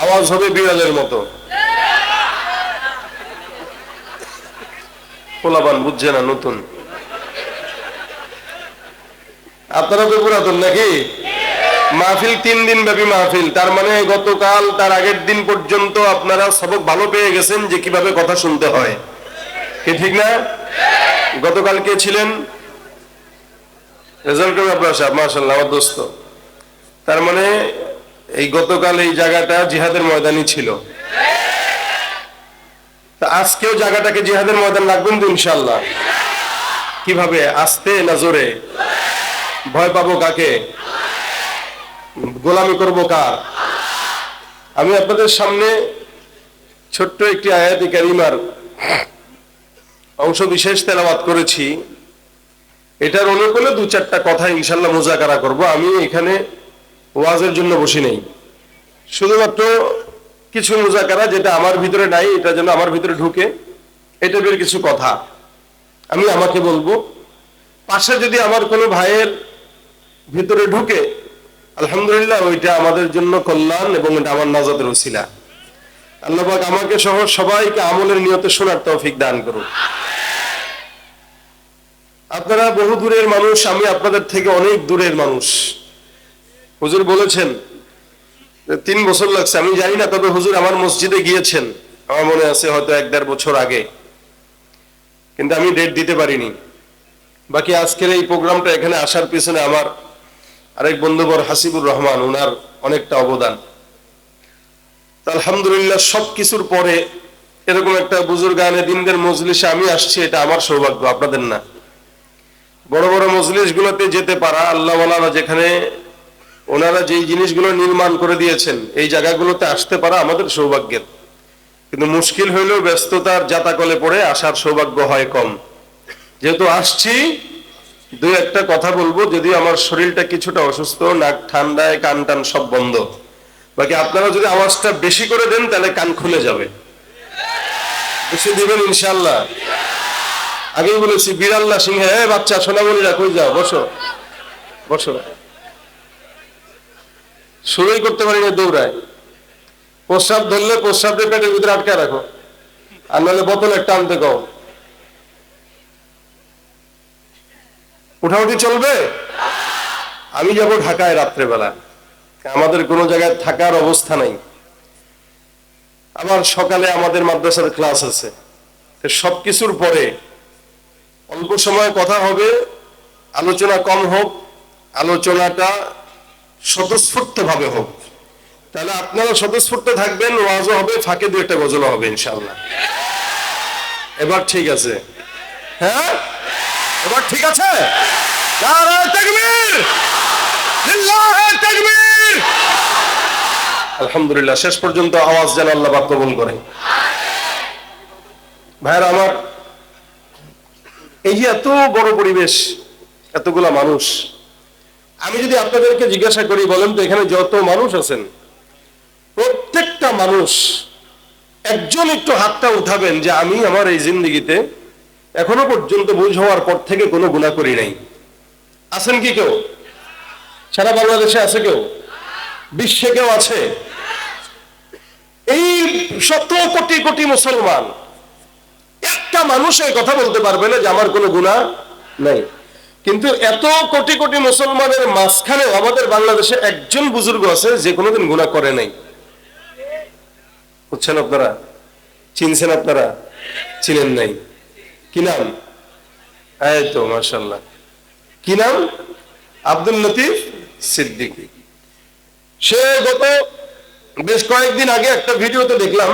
আওয়াজ হবে বিড়ালের মতো। পোলাপান বুঝছে না, নতুন। আপনারা তো পুরাতন নাকি? মাহফিল 3 দিন ব্যাপী মাহফিল, তার মানে গতকাল তার আগের দিন পর্যন্ত আপনারা সবক ভালো পেয়ে গেছেন যে কিভাবে কথা শুনতে হয়, কি ঠিক না? গতকাল কে ছিলেন? রেজাল্ট কবে আপনার সাহেব? মাশাআল্লাহ, আমার দোস্ত। তার মানে এই গতকাল এই জায়গাটা জিহাদের ময়দানই ছিল। তা আজকেও জায়গাটাকে জিহাদের ময়দান রাখবেন তো ইনশাআল্লাহ? কিভাবে? আস্তে না জোরে? ভয় পাবো কাকে? গোলামি করবো কার? আমি আপনাদের সামনে ছোট্ট একটি আয়াত কারিমার অংশ বিশেষ তেলাওয়াত করেছি। এটার অনুকূলে 2-4টা কথা ইনশাআল্লাহ মুজাকারা করব। আমি এখানে ওয়াজের জন্য বসি নেই, শুধুমাত্র কিছু মুজাকারা যেটা আমার ভিতরে নাই, এটা যেন আমার ভিতরে ঢুকে, এটা বের কিছু কথা আমি আমাকে বলবো। পাশে যদি আমার কোনো ভাইয়ের ভিতরে ঢুকে, আলহামদুলিল্লাহ, ওইটা আমাদের জন্য কল্যাণ এবং এটা আমার নাজাতের ওসিলা। আল্লাহ পাক আমাকে সহ সবাইকে আমলের নিয়তে শোনার তৌফিক দান করুন। আপনারা বহু দূরের মানুষ, আমি আপনাদের থেকে অনেক দূরের মানুষ। হুজুর বলেছেন 3 বছর লাগছে, আমি জানি না, তবে হুজুর আমার মসজিদে গিয়েছেন, আমার মনে আছে হয়তো 1-1.5 বছর আগে, কিন্তু আমি ডেট দিতে পারিনি। বাকি আজকের এই প্রোগ্রামটা এখানে আসার পিছনে আমার আরেক বন্ধুবর হাসিবুর রহমান, ওনার অনেকটা অবদান। আলহামদুলিল্লাহ, সবকিছুর পরে এরকম একটা বুজুর্গানে দিনদের মজলিসে আমি আসছি, এটা আমার সৌভাগ্য, আপনাদের না। বড় বড় মজলিস গুলোতে যেতে পারা, আল্লাহ ওয়ালারা যেখানে ওনারা যেই জিনিসগুলো নির্মাণ করে দিয়েছেন, এই জায়গাগুলোতে আসতে পারা আমাদের সৌভাগ্যের। কিন্তু মুশকিল হইলেও ব্যস্ততার জাতাকলে পড়ে আসার সৌভাগ্য হয় কম। যেহেতু আসছি, 2-1টা কথা বলবো, যদিও আমার শরীরটা কিছুটা অসুস্থ, নাক ঠান্ডায়, কান টান সব বন্ধ। বাকি আপনারা যদি আওয়াজটা বেশি করে দেন তাহলে কান খুলে যাবে। বেশি দিবেন ইনশাআল্লাহ? আগেই বলেছি, বিড়াল্লা সিংহে, বাচ্চা সোনামণিরা কই যাও, বসো বসো। শুরুই করতে পারি না, দৌড়ায়। প্রস্রাব ধরলে প্রস্রাব দিয়ে পেটের ভিতরে আটকে রাখো, আর নাহলে বোতল একটা আনতে কও। উঠাউঠি চলবে? আমি যাবো ঢাকায় রাত্রেবেলা, আমাদের কোনো জায়গায় থাকার অবস্থা নাই। আবার সকালে আমাদের মাদ্রাসার ক্লাস আছে। সবকিছুর পরে অল্প সময় কথা হবে, আলোচনা কম হোক, আলোচনাটা স্বতঃস্ফূর্ত ভাবে হোক। তাহলে আপনারা স্বতঃস্ফূর্ত থাকবেন, ওয়াজও হবে, ফাঁকে 2-1টা গজল হবে ইনশাআল্লাহ। এবার ঠিক আছে? হ্যাঁ, এবার ঠিক আছে? নারে তাকবীর, লিল্লাহি তাকবীর। আলহামদুলিল্লাহ, শেষ পর্যন্ত আওয়াজ যেন আল্লাহ পাক কবুল করে। ভাইরা আমার, এই যে এত বড় পরিবেশ, এতগুলা মানুষ, আমি যদি আপনাদেরকে জিজ্ঞাসা করি, বলেন তো এখানে যত মানুষ আছেন, প্রত্যেকটা মানুষ একজন একটু হাতটা উঠাবেন যে আমি আমার এই জিন্দেগিতে এখনো পর্যন্ত বুঝ হওয়ার পর থেকে কোনো গুনাহ করি নাই। আছেন কি কেউ? সারা বাংলাদেশে আছে কেউ? বিশ্বে কেউ আছে? এই 17 কোটি কোটি মুসলমান, একটা মানুষ এই কথা বলতে পারবে না যে আমার কোনো গুনাহ নাই। কিন্তু এত কোটি কোটি মুসলমানের মাঝখানে আমাদের বাংলাদেশে একজন বুজুর্গ আছে যে কোনোদিন গুনাহ করে নাই। বুঝছেন আপনারা? চিনছেন আপনারা? চিনেন নাই? কি নাম? এই তো মাশাআল্লাহ, কি নাম? আব্দুল লতিফ সিদ্দিকী। সে গত বেশ কয়েকদিন আগে একটা ভিডিওতে দেখলাম,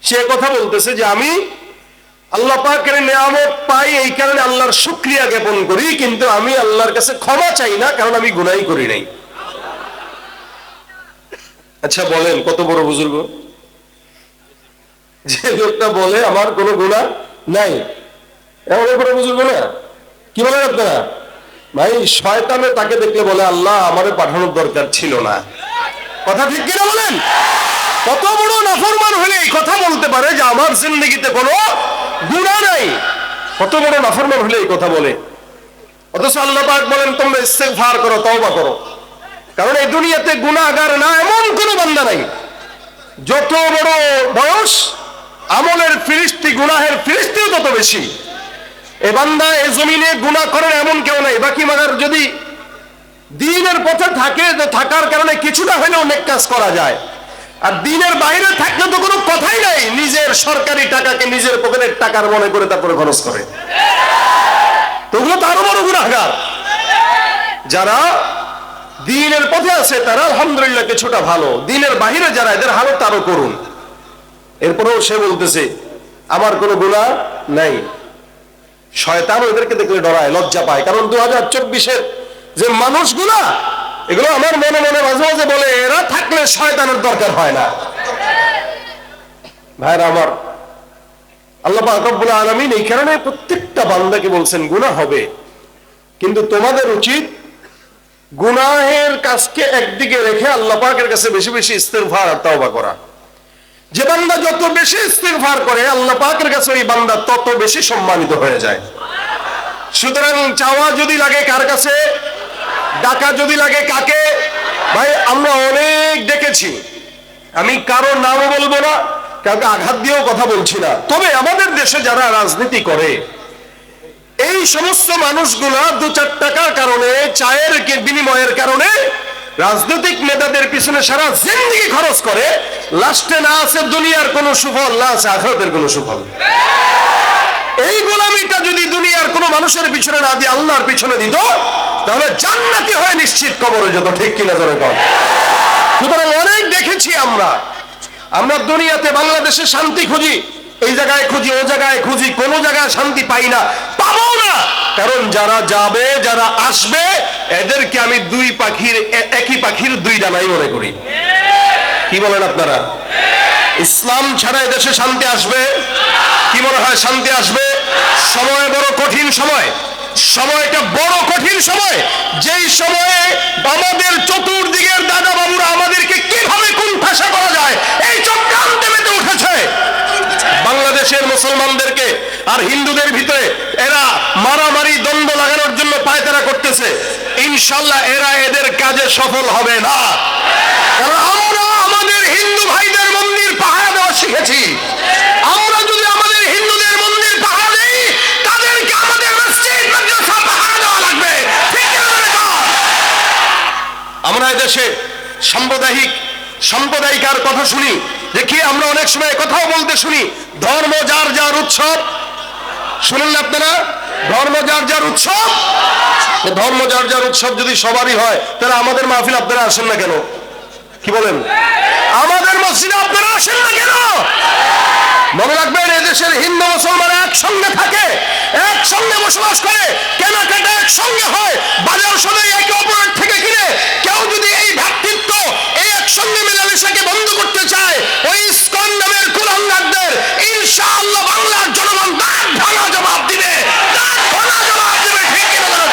সে কথা বলতেছে যে আমি আল্লাহ পাকের নিয়ামত পাই, এই কারণে আল্লাহর শুকরিয়া জ্ঞাপন করি, কিন্তু আমি আল্লাহর কাছে ক্ষমা চাই না, কারণ আমি গুনাহই করি নাই। আচ্ছা বলেন, কত বড় বুজুর্গ যে লোকটা বলে আমার কোনো গুনাহ নাই? এমন বড় বুজুর্গ না? কি বলেন আপনারা? ভাই, শয়তানে তাকে দেখলে বলে আল্লাহ আমারে পাঠানোর দরকার ছিল না। কথা ঠিক কিনা বলেন? কত বড় নাফরমান হলে এই কথা বলতে পারে যে আমার জিন্দেগিতে কোনো গুনাহ নাই? কত বড় নাফরমান হলে এই কথা বলে? অথচ আল্লাহ পাক বলেন তোমরা ইস্তেগফার করো, তওবা করো, কারণ এই দুনিয়াতে গুনাহগার না এমন কোনো বান্দা নাই যত বড় বয়স আমলের ফিরিস্তি, গুনাহের ফিরিস্তিও তত বেশি। এ বান্দা এ জমিনে গুনাহ করেন এমন কেউ নাই। বাকি মাগার যদি দ্বীনের পথে থাকে, যে থাকার কারণে কিছুটা হলেও নেক কাজ করা যায়, আর দ্বীনের বাইরে থাকলে তো কোনো কথাই নাই। নিজের সরকারি টাকাকে নিজের পকেটের টাকার মনে করে তারপরে খরচ করে, তো ওগুলো তো আরো বড় গুনাহগার। যারা দ্বীনের পথে আছে তারা আলহামদুলিল্লাহ কিছুটা ভালো, দ্বীনের বাইরে যারা, এদের হালত আরো করুন। এরপরেও সে বলতেছে আমার কোনো গুনাহ নাই। শয়তান ওদেরকে দেখলে ডরায়, লজ্জা পায়। কারণ 2024-এর যে মানুষগুলা, এগুলো আমার মনে মনে মাঝে মাঝে বলে এরা থাকলে শয়তানের দরকার হয় না। ভাইরা আমার, আল্লাহ পাক রব্বুল আলামিন এই কারণে প্রত্যেকটা বান্দাকে বলছেন গুনাহ হবে, কিন্তু তোমাদের উচিত গুনাহের কাজকে একদিকে রেখে আল্লাহ পাকের কাছে বেশি বেশি ইস্তিগফার আর তাওবা করা। যে বান্দা যত বেশি ইস্তিগফার করে আল্লাহ পাকের কাছে ওই বান্দা তত বেশি সম্মানিত হয়ে যায়। সুতরাং চাওয়া যদি লাগে কার কাছে, ডাকা যদি লাগে কাকে? ভাই আমরা অনেক দেখেছি, আমি কারো নামও বলবো না, কাউকে আঘাত দিয়েও কথা বলছি না, তবে আমাদের দেশে যারা রাজনীতি করে এই সমস্ত মানুষগুলা 2-4 টাকার কারণে, চায়ের বিনিময়ের কারণে রাজনৈতিক নেতাদের পিছনে সারা জিন্দেগি খরচ করে, লাস্টে না আছে দুনিয়ার কোনো সুফল, না আছে আখিরাতের কোনো সুফল। এই গোলামিটা যদি দুনিয়ার কোনো মানুষের পিছনে না দিয়ে আল্লাহর পিছনে দিত, তাহলে জান্নাতি হয়ে নিশ্চিত কবরে যেত। ঠিক কিনা জোরে বল। সুতরাং অনেক দেখেছি আমরা দুনিয়াতে, বাংলাদেশে শান্তি খুঁজি, এই জায়গায় খুঁজি, ও জায়গায় খুঁজি, কোনো জায়গায় শান্তি পাই না, পাবো না। কারণ যারা যাবে, যারা আসবে, এদেরকে আমি একই পাখির 2 ডানাই মনে করি। কি বলেন আপনারা? ইসলাম ছাড়া এদেশে শান্তি আসবে? কি মনে হয় শান্তি আসবে? সময় বড় কঠিন সময়, সময়টা বড় কঠিন সময়, যেই সময়ে আমাদের চতুর্দিকের দাদা বাবুরা আমাদেরকে কিভাবে কুণ্ঠাসা করা যায় এই চক্রান্তে মেতে উঠেছে। বাংলাদেশের মুসলমানদেরকে আর হিন্দুদের ভিতরে এরা মারামারি, দ্বন্দ্ব লাগানোর জন্য পায়তারা করতেছে। ইনশাআল্লাহ এরা এদের কাজে সফল হবে না। কারণ আমরা আমাদের হিন্দু ভাইদের মন্দির পাহারা দেওয়া শিখেছি। আমরা যদি আমাদের হিন্দুদের মন্দির পাহারা দেই, তাদেরকে আমাদের মসজিদ মাদ্রাসা পাহারা দেওয়া লাগবে। ঠিক না? আমরা এদেশে সাম্প্রদায়িকার কথা শুনি, দেখি আমরা অনেক সময় কথাও বলতে শুনি, ধর্ম যার যার উৎসব। শুনেন না আপনারা? ধর্ম যার যার উৎসব। ধর্ম যার যার উৎসব যদি সবারই হয়, তাহলে আমাদের মাহফিল আপনারা আসেন না কেন? কি বলেন? আমাদের মসজিদে আপনারা আসেন না কেন? মনে রাখবেন, এদেশের হিন্দু মুসলমান একসঙ্গে থাকে, একসঙ্গে বসবাস করে, কেনাকাটা একসঙ্গে হয়, বাজার সদাই একে অপরের থেকে কিনে। কেউ যদি এই ভ্রাতৃত্ব, এই একসঙ্গে মেলামেশাকে বন্ধ করতে চায়, ওই ইসকন নামের কুলাঙ্গারদের ইনশাআল্লাহ বাংলার জনগণ দাঁত ভাঙা জবাব দিবে, দাঁত ভাঙা জবাব দিবে। ঠিক কিনা বলো?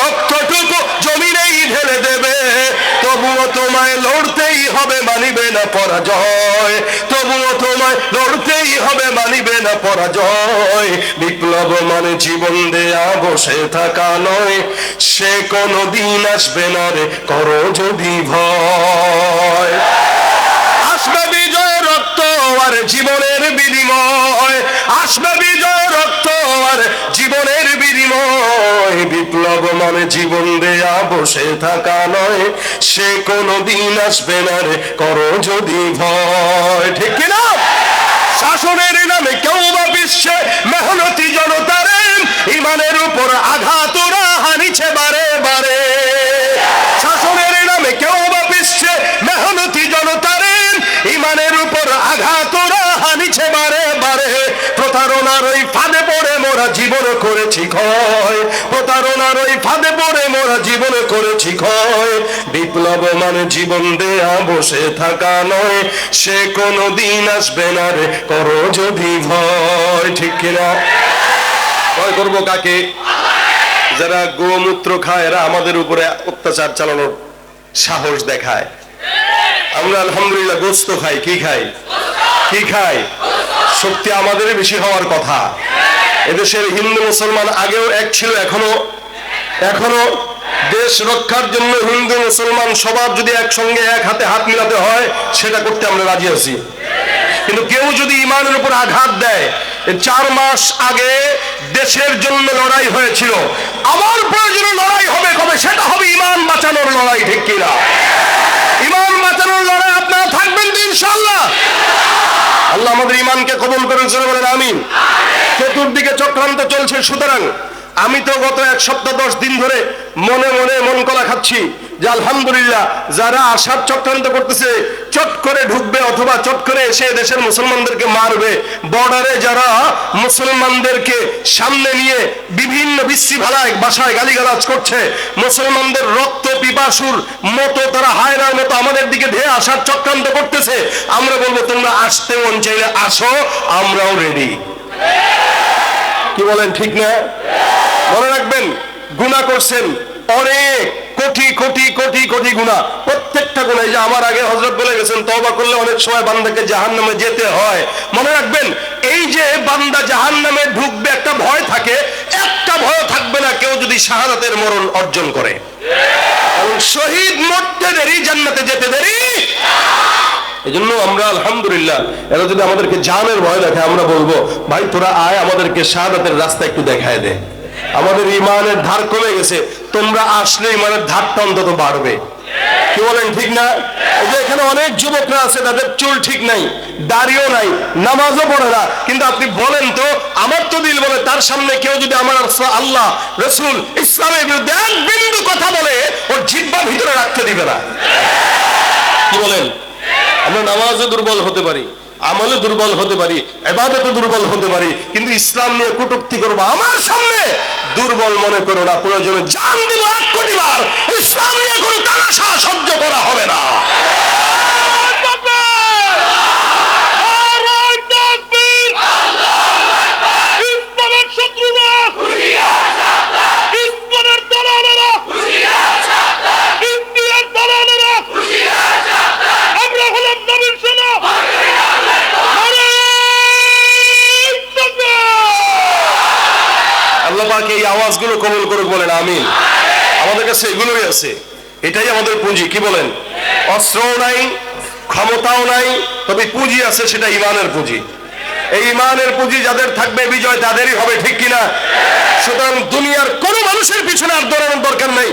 রক্তটুকু জমিনেই ঢেলে দেবে, তবুও তোমায় লড়তেই হবে, মানিবে না পরাজয়। তবুও তোমায় লড়তেই হবে, মানিবে না পরাজয়। বিপ্লব মানে জীবন দেয়া বসে থাকা নয়, সে কোনো দিন আসবে না রে, করো যদি ভয়। আসবে বিজয় রক্ত আর জীবনের বিনিময়, আসবে বিজয় রক্ত আর জীবনের বিনিময়। বিপ্লব মানে জীবন দেয়া বসে থাকা নয়, সে কোনো দিন আসবে না রে, করো যদি ভয়। ঠিক কিনা? শাসনের নামে কেউ বা বিশ্বে মেহনতি জনতারে ইমানের উপর আঘাত ওরা হানিছে বারে বারে। শাসনের নামে কেউ বা বিশ্বে মেহনতি জনতারে ইমানের উপর আঘাত ওরা হানিছে বারে বারে। প্রতারণার ওই ফাঁদে পড়ে মোরা জীবন করেছি ক্ষয়, প্রতারণার ওই ফাঁদে পড়ে মোরা জীবন করেছি ক্ষয়। বিপ্লব মানে জীবন দেয়া বসে থাকা নয়, সে কোনো দিন আসবে না রে করো যদি ভয়। ঠিক কিনা? ভয় করবো কাকে? যারা গোমূত্র খায় এরা আমাদের উপরে অত্যাচার চালানোর সাহস দেখায়। আমরা আলহামদুলিল্লাহ গোস্ত খাই। কি খাই? কি খাই? শক্তি আমাদের বেশি হওয়ার কথা। এদেশের হিন্দু মুসলমান আগেও এক ছিল, এখনো দেশ রক্ষার জন্য হিন্দু মুসলমান সবার যদি একসঙ্গে এক হাতে হাত মিলাতে হয় সেটা করতে আমরা রাজি আছি। কিন্তু কেউ যদি ইমানের উপর আঘাত দেয়, 4 মাস আগে দেশের জন্য লড়াই হয়েছিল, আবার প্রয়োজনে লড়াই হবে, কবে সেটা হবে ইমান বাঁচানোর লড়াই। ঠিক কিনা? ইমান বাঁচানোর লড়াই আপনারা থাকবেন তো ইনশাআল্লাহ? আল্লাহ আমাদের ইমানকে কবুল করেন, বলেন আমিন। চতুর্দিকে চক্রান্ত চলছে, সুতরাং আমি তো গত 1 সপ্তাহ 10 দিন ধরে মনে মনে মন কলা খাচ্ছি যে আলহামদুলিল্লাহ যারা আশার চক্রান্ত করতেছে, চট করে ঢুকবে অথবা চট করে এসে দেশের মুসলমানদেরকে মারবে, বর্ডারে যারা মুসলমানদেরকে সামনে নিয়ে বিভিন্ন বিশ্রী ভাষায় গালিগালাজ করছে, মুসলমানদের রক্ত পিপাসুর মতো তারা হায়নার মতো আমাদের দিকে ধেয়ে আসার চক্রান্ত করতেছে, আমরা বলবো তোমরা আসতে মন চাইলে আসো, আমরাও রেডি। কি বলেন? ঠিক না? মনে রাখবেন, গুনাহ করছেন অনেক, কোটি কোটি কোটি কোটি গুনাহ, প্রত্যেকটা গুনাহ। যে আমার আগে হযরত বলে গেছেন তওবা করলে অনেক সময় বান্দাকে জাহান্নামে যেতে হয়। মনে রাখবেন, এই যে বান্দা জাহান্নামে ঢুকবে একটা ভয় থাকে, একটা ভয় থাকবে না কেউ যদি শাহাদাতের মরণ অর্জন করে। কারণ শহীদ মরতে দেরি, জান্নাতে যেতে দেরি। এজন্য আমরা আলহামদুলিল্লাহ, এরা যদি আমাদেরকে জানের ভয় দেখে, আমরা বলবো ভাই তোরা আয়, আমাদেরকে শাহাদাতের রাস্তা একটু দেখায় দে। আমাদের ইমানের ধার কমে গেছে, তোমরা আসলে ইমানের ধারটা অন্তত বাড়বে। কি বলেন? ঠিক না? এই যে এখানে অনেক যুবকরা আছে, তাদের চুল ঠিক নাই, দাড়িও নাই, নামাজও পড়ে না, কিন্তু আপনি বলেন তো, আমার তো দিল বলে তার সামনে কেউ যদি আমার আল্লাহ, রসুল, ইসলামের বিরুদ্ধে এক বিন্দু কথা বলে, ওর জিহ্বা ভিতরে রাখতে দিবে না। কি বলেন? আমরা নামাজে দুর্বল হতে পারি, আমলে দুর্বল হতে পারি, ইবাদতে দুর্বল হতে পারি, কিন্তু ইসলাম নিয়ে কটূক্তি করবো আমার সামনে দুর্বল মনে করো না। প্রয়োজনে জান দিব 1 কোটি বার, ইসলাম নিয়ে কোনো তামাশা সহ্য করা হবে না। এই আওয়াজগুলো কবুল করুক, বলেন আমিন। আমাদের কাছে এগুলোই আছে, এটাই আমাদের পুঁজি। কি বলেন? অস্ত্রও নাই, ক্ষমতাও নাই, তবে পুঁজি আছে, সেটা ইমানের পুঁজি। এই ইমানের পুঁজি যাদের থাকবে, বিজয় তাদেরই হবে। ঠিক কিনা? সুতরাং দুনিয়ার কোন মানুষের পিছনে আর দৌড়ানোর দরকার নেই।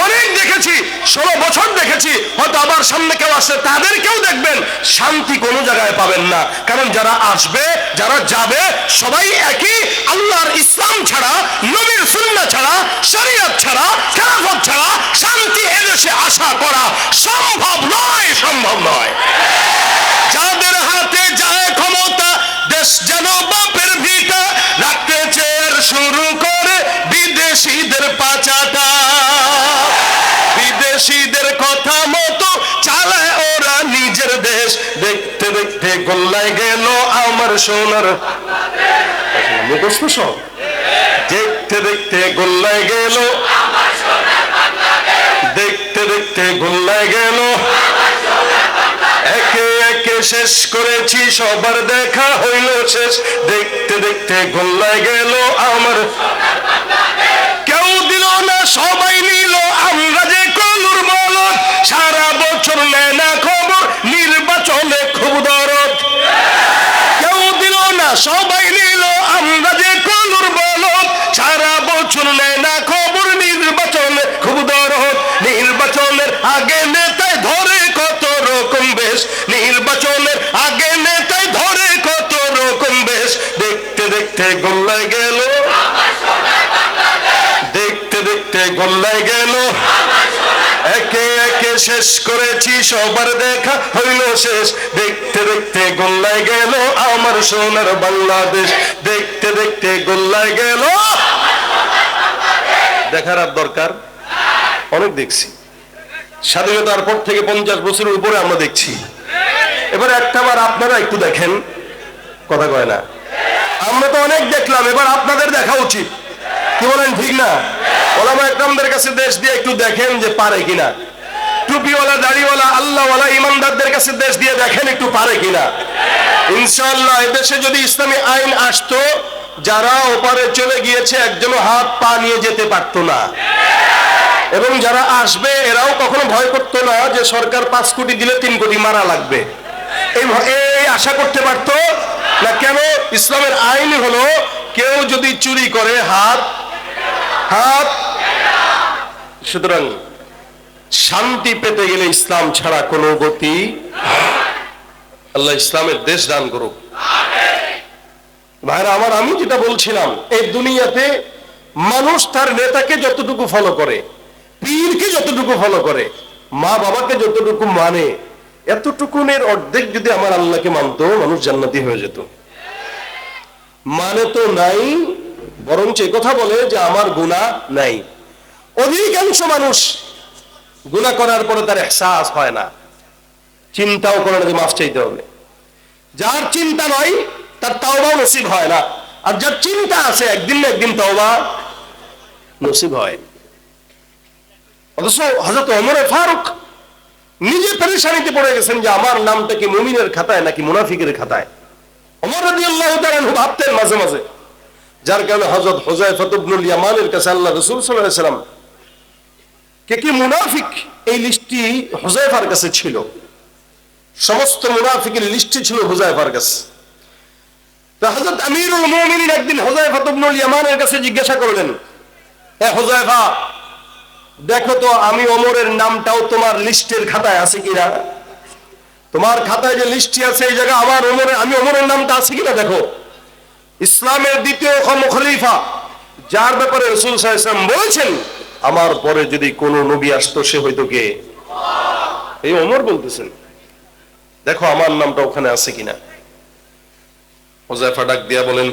অনেক দেখেছি, 16 বছর দেখেছি, হয়তো আবার সামনে কেউ আসে, তাদেরকেও দেখবেন শান্তি কোনো জায়গায় পাবেন না। কারণ যারা আসবে, যারা যাবে, সবাই একই। আল্লাহর ইসলাম ছাড়া, নবীর সুন্নাহ ছাড়া, শরীয়ত ছাড়া, খেলাফত ছাড়া শান্তি এদেশে আশা করা সম্ভব নয়, সম্ভব নয়। যাদের হাতে যায় ক্ষমতা, দেশ যেন বাপের ভিটা, রাখতে চেয়ে শুরু করে বিদেশিদের পাচাটা। বিদেশিদের কথা মতো চালায় ওরা নিজের দেশ। দেখতে দেখতে গোল্লায় গেল আমার সোনার মুখস্থ। দেখতে দেখতে গোল্লায় গেল, দেখতে দেখতে গোল্লায় গেল, একে একে শেষ করেছি, সবার দেখা হইল শেষ। দেখতে দেখতে গোল্লায় গেল আমার, কেউ দিল না সবাই নিল, আমরা যে কলুর বলদ, সারা বছর নেয় না খবর, নির্বাচনে খুব দরদ। কেউ দিল না সবাই নিল, আমরা যে কলুর বলদ, সারা বছর নেয় না খবর, নির্বাচনে খুব দরদ। নির্বাচনের আগে নেতায় ধরে কত রকম বেশ, নির্বাচনের আগে নেতায় ধরে কত রকম বেশ। দেখতে দেখতে গোল্লায় গেল, দেখতে দেখতে গোল্লায় গেল, একে একে শেষ করেছি সবার দেখা হইল শেষ, দেখতে দেখতে গোল্লায় গেল আমার সোনার বাংলাদেশ, দেখতে দেখতে গোল্লায় গেল। দেখার আর দরকার অনেক দেখছি, স্বাধীনতার পর থেকে 50 বছরের উপরে আমরা দেখছি। এবার একটাবার আপনারা একটু দেখেন, কথা কয় না, আমরা তো অনেক দেখলাম, এবার আপনাদের দেখা উচিত, কি বলেন ঠিক না? ওলামা একরামদের কাছে দেশ দিয়ে একটু দেখেন যে পারে কিনা, টুপিওয়ালা দাড়িওয়ালা আল্লাহওয়ালা ইমানদারদের কাছে দেশ দিয়ে দেখেন একটু পারে কিনা। ইনশাআল্লাহ এদেশে যদি ইসলামী আইন আসতো, যারা ওপারে চলে গিয়েছে একজনও হাত পা নিয়ে যেতে পারতো না, এবং যারা আসবে এরাও কখনো ভয় করতো না যে সরকার 5 কোটি দিলে 3 কোটি মারা লাগবে, এই আশা করতে পারতো না। কেন? ইসলামের আইন হলো কেউ যদি চুরি করে হাত। সুতরাং শান্তি পেতে গেলে ইসলাম ছাড়া কোনো গতি। আল্লাহ ইসলামের দেশ দান করুক। ভাইরা আমার, আমি যেটা বলছিলাম, এই দুনিয়াতে মানুষ তার নেতাকে যতটুকু ফলো করে, পীরকে যতটুকু ফলো করে, মা বাবাকে যতটুকু মানে, এতটুকুনের অর্ধেক যদি আমার আল্লাহকে মানতো, মানুষ জান্নাতি হয়ে যেত। মানে তো নাই, বরঞ্চ কথা বলে যে আমার গুনাহ নাই। অধিকাংশ মানুষ গুনাহ করার পরে তার এহসাস হয় না, চিন্তাও করে না যে মাফ চাইতে হবে। যার চিন্তা নয় তার তাওবা নসিব হয় না, আর যার চিন্তা আছে একদিন না একদিন তাওবা নসিব হয়। অথচ হযরত ওমর ফারুক নিজে পেরেশানিতে পড়ে গেছেন যে আমার নামটা কি মুমিনের খাতায় নাকি মুনাফিকের খাতায়। ওমর রাদিয়াল্লাহু তাআলা ভাবতেন মাঝে মাঝে, যার কারণে হযরত হুযায়ফা ইবনুল ইয়ামানের কাছে আল্লাহ রাসূল সাল্লাল্লাহু আলাইহি সাল্লাম কে কি মুনাফিক, এই লিস্টটি হুযায়ফার কাছে ছিল। সমস্ত মুনাফিকের লিস্টটি ছিল হুযায়ফার কাছে। তো হযরত আমিরুল মুমিনিন একদিন হুযায়ফা ইবনুল ইয়ামানের কাছে জিজ্ঞাসা করলেন, হে হুযায়ফা, দেখো তো আমি ওমরের নামটাও তোমার লিস্টের খাতায় আছে কিনা, তোমার খাতায় যে লিস্টটি আছে এই জায়গায় আমি ওমরের নামটা আছে কিনা দেখো। ইসলামের দ্বিতীয় খলিফা, যার ব্যাপারে রাসূল সাল্লাল্লাহু আলাইহি ওয়াসাল্লাম বলেছেন আমার পরে যদি কোনো নবী আসতো সে হয়তো কে, এই ওমর বলতেছেন, দেখো আমার নামটা ওখানে আছে কিনা। হুযায়ফা ডাক দিয়া বলেন,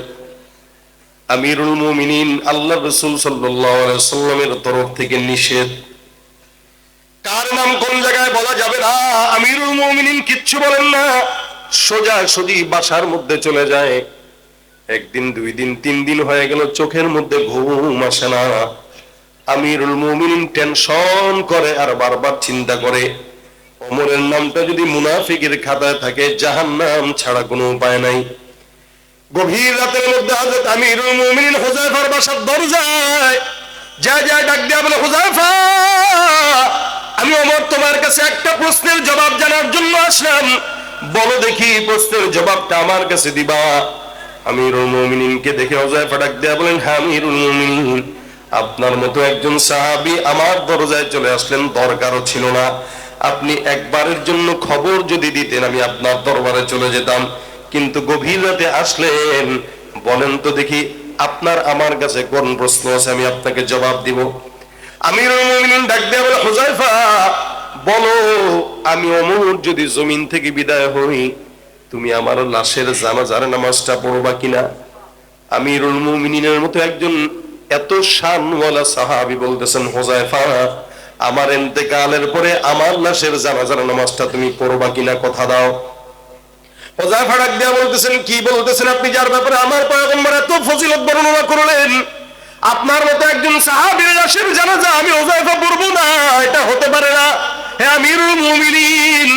আমিরুল মুমিনিন, আল্লাহ রাসূল সাল্লাল্লাহু আলাইহি ওয়াসাল্লামের তরফ থেকে নিষেধ, কার নাম কোন জায়গায় বলা যাবে না। আমিরুল মুমিনিন কিচ্ছু বলেন না, সোজা সোজি বাসার মধ্যে চলে যায়। একদিন, 2 দিন, 3 দিন হয়ে গেল, চোখের মধ্যে ঘুম আসে না। আমিরুল মুমিনিন টেনশন করে আর বারবার চিন্তা করে, ওমরের নামটা যদি মুনাফিকের খাতায় থাকে জাহান্নাম ছাড়া কোনো উপায় নাই। গভীর রাতের মধ্যে হযরত আমিরুল মুমিনিন হুযায়ফার বাসার দরজায় যা ডাক দিয়া বলে, হুযায়ফা, আমি ওমর তোমার কাছে একটা প্রশ্নের জবাব জানার জন্য আসলাম, বলো দেখি প্রশ্নের জবাবটা আমার কাছে দিবা। আমিরুল মুমিনিনকে দেখে হুযায়ফা ডাক দিয়া বলেন, হ্যাঁ আমিরুল মুমিনিন, আপনার মতো একজন সাহাবী আমার দরজায় চলে আসলেন, দরকারও ছিল না, আপনি একবারের জন্য খবর যদি দিতেন আমি আপনার দরবারে চলে যেতাম, কিন্তু গভীর রাতে আসলেন, বলেন তো দেখি আপনার আমার কাছে কোন প্রশ্ন আছে, আমি আপনাকে জবাব দিব। আমিরুল মুমিনিন ডাক দিয়া বলে, হুযায়ফা বলো, আমি ওমর যদি জমিন থেকে বিদায় হই, তুমি আমার লাশের জানাজার নামাজটা পড়বা কিনা? আমিরুল মুমিনিনের মতো একজন এত শানওয়ালা সাহাবী বলতেছেন, হুযায়ফা আমার ইন্তেকালের পরে আমার লাশের জানাজার নামাজটা তুমি পড়বা কিনা, কথা দাও। হুযায়ফা ডাক দিয়া বলতেছেন, কি বলতেছেন আপনি, যার ব্যাপারে আমার পয়গম্বর এত ফজিলত বর্ণনা করলেন, আপনার মতো একজন সাহাবীর লাশের জানাজা আমি হুযায়ফা পড়বো না, এটা হতে পারে না। হে আমিরুল মুমিনিন,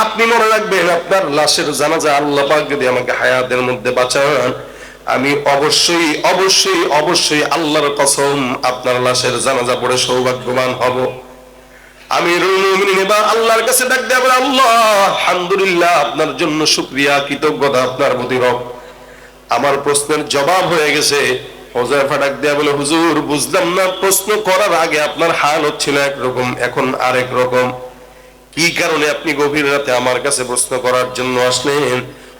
আপনি মনে রাখবেন আপনার লাশের জানাজা আল্লাহ পাক যদি আমাকে হায়াতের মধ্যে বাঁচান, আমি অবশ্যই অবশ্যই অবশ্যই আল্লাহর কসম আপনার লাশের জানাজা পড়ে সৌভাগ্যবান হব। আমিরুল মুমিনিন এবার আল্লাহর কাছে ডাক দেয়া বলে, আল্লাহ আলহামদুলিল্লাহ, আপনার জন্য শুকরিয়া, কৃতজ্ঞতা আপনার প্রতি রব, আমার প্রশ্নের জবাব হয়ে গেছে। হুযায়ফা ডাক দেয়া বলে, হুজুর বুঝলাম না, প্রশ্ন করার আগে আপনার হাল হচ্ছিল একরকম, এখন আরেক রকম, কি কারণে আপনি গভীর রাতে আমার কাছে প্রশ্ন করার জন্য আসলেন?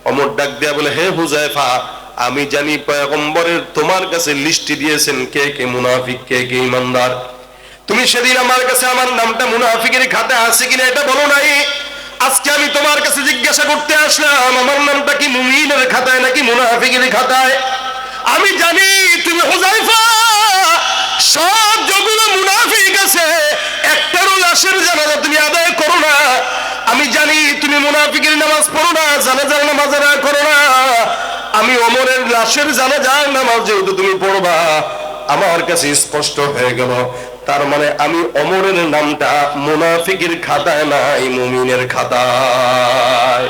ওমর ডাক দেয়া বলে, হে হুযায়ফা, আমি জানি পয়গম্বরের তোমার কাছে লিস্ট দিয়েছেন কে কে মুনাফিক কে কে ঈমানদার, তুমি সেদিন আমার কাছে আমার নামটা মুনাফিকের খাতায় আছে কিনা এটা বলো নাই। আজকে আমি তোমার কাছে জিজ্ঞাসা করতে আসলাম, আমার নামটা কি মুমিনের খাতায় নাকি মুনাফিকের খাতায়? আমি জানি তুমি হুযায়ফা সব যতগুলো মুনাফিক আছে একটারও লাশের জানাজা তুমি আদায় করো না। আমি জানি তুমি মুনাফিকের নামাজ পড়ো না, জানাজার নামাজ আদায় করো না। আমি ওমরের লাশের জানাজার নামাজ যেহেতু তুমি পড়বা, আমার কাছে স্পষ্ট হয়ে গেল, তার মানে আমি ওমরের নামটা মুনাফিকের খাতায় নাই, মুমিনের খাতায়।